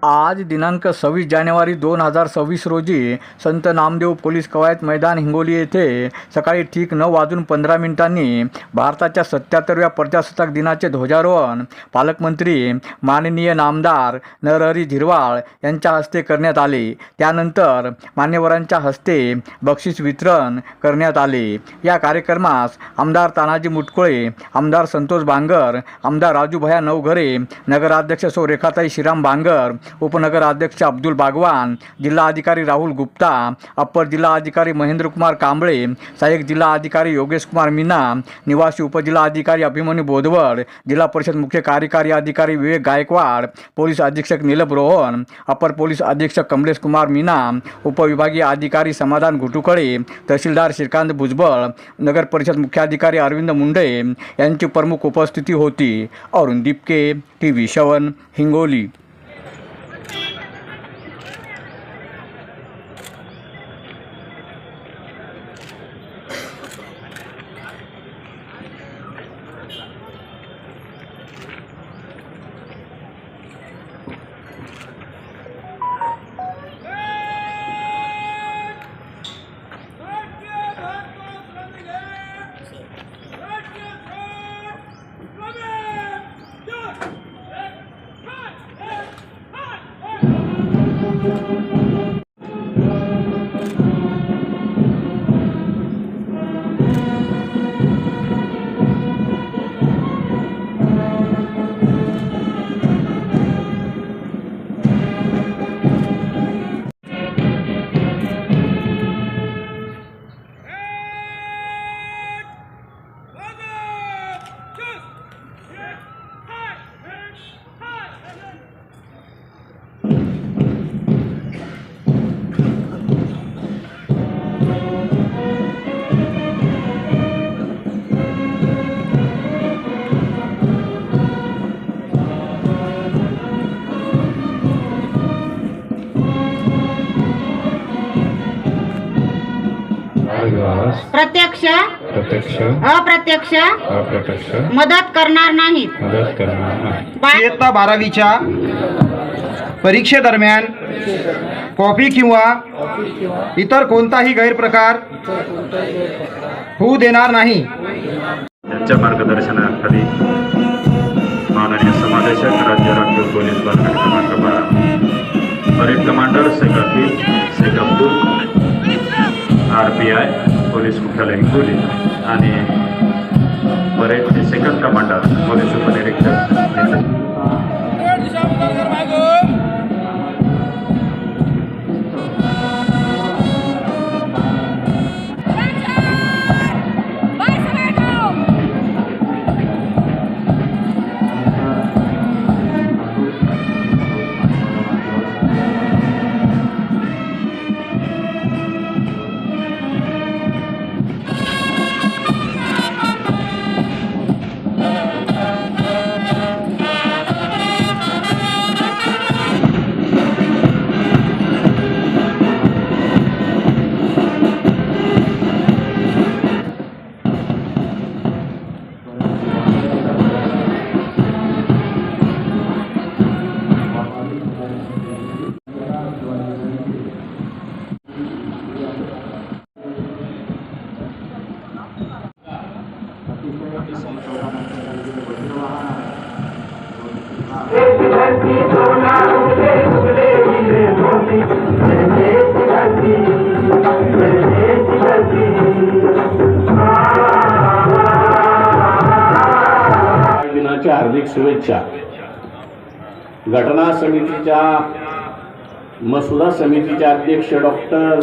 आज दिनांक 26 जानेवारी 2026 रोजी संत नामदेव पोलीस कवायत मैदान हिंगोली येथे सकाळी ठीक 9:15 भारताच्या 77व्या प्रजासत्ताक दिनाचे ध्वजारोहण पालकमंत्री माननीय नामदार नरहरी झिरवाळ यांच्या हस्ते करण्यात आले। त्यानंतर मान्यवरांच्या हस्ते बक्षीस वितरण करण्यात आले। या कार्यक्रमास आमदार तानाजी मुटकुळे, आमदार संतोष बांगर, आमदार राजूभैया नवघरे, नगराध्यक्ष सौ रेखाताई श्रीराम बांगर, उपनगराध्यक्ष अब्दुल बागवान, जिल्हा अधिकारी राहुल गुप्ता, अप्पर जिल्हा अधिकारी महेंद्र कुमार कांबळे, सहाय्यक जिल्हा अधिकारी योगेश कुमार मीना, निवासी उपजिल्हा अधिकारी अभिमन्यू बोधवड, जिल्हा परिषद मुख्य कार्यकारी अधिकारी विवेक गायकवाड, पोलीस अधीक्षक नीलभ रोहन, अपर पोलीस अधीक्षक कमलेश कुमार मीना, उपविभागीय अधिकारी समाधान घुटुकळे, तहसीलदार श्रीकांत भुजबळ, नगर परिषद मुख्याधिकारी अरविंद मुंडे यांची प्रमुख उपस्थिती होती। अरुण दीपके, TV 7 हिंगोली। प्रत्यक्ष अप्रत्यक्ष मदत करणार नाहीत। इयत्ता 12वीच्या परीक्षेदरम्यान कॉपी किंवा इतर कोणताही गैरप्रकार होऊ देणार नाही। त्यांच्या मार्गदर्शनाखाली माननीय समादेशक राज्य राखीव पोलीस बल क्रमांक 12 परेड कमांडर शेख अखिल शेख अब्दुल RPI पोलीस मुख्यालय हिंगोली आणि परेडचे सेकंड कमांडर पोलीस उपनिरीक्षक दिनाच्या हार्दिक शुभेच्छा। घटना समितीच्या मसुदा समितीचे अध्यक्ष डॉक्टर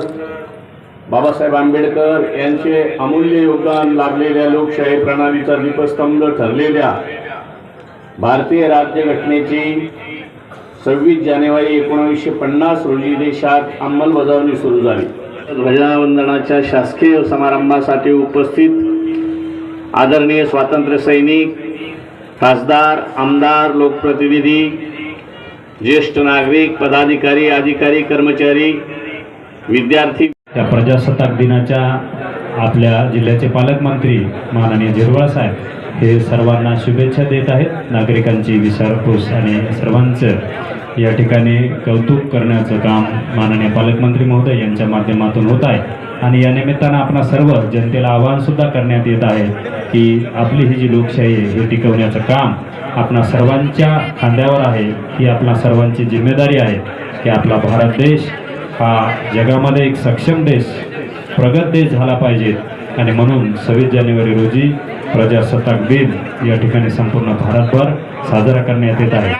बाबासाहेब आंबेडकर यांचे अमूल्य योगदान लाभलेल्या लोकशाही प्रणालीचा दीपस्तंभ ठरलेल्या भारतीय राज्यघटनेची 26 जानेवारी 1950 रोजी देशात अंमलबजावणी सुरू झाली। ध्वजवंदनाच्या शासकीय समारंभासाठी उपस्थित आदरणीय स्वातंत्र्य सैनिक, खासदार, आमदार, लोकप्रतिनिधी, ज्येष्ठ नागरिक, पदाधिकारी, अधिकारी, कर्मचारी, विद्यार्थी, त्या प्रजासत्ताक दिनाच्या आपल्या जिल्ह्याचे पालकमंत्री माननीय झिरवाळ साहेब हे सर्वांना शुभेच्छा देत आहेत. नागरिकांची विचारपूस आणि सर्वांचं या ठिकाणी कौतुक करण्याचं काम माननीय पालकमंत्री महोदय यांच्या माध्यमातून होत आहे. आणि या निमित्तानं आपणा सर्व जनतेला आवाहनसुद्धा करण्यात येत आहे की आपली ही जी लोकशाही आहे हे टिकवण्याचं काम आपणा सर्वांच्या खांद्यावर आहे. ही आपणा सर्वांची जिम्मेदारी आहे की आपला भारत देश हा जगामध्ये एक सक्षम देश, प्रगत देश झाला पाहिजे. आणि म्हणून 26 जानेवारी रोजी प्रजासत्ताक दिन या ठिकाणी संपूर्ण भारतभर साजरा करण्यात येत आहे.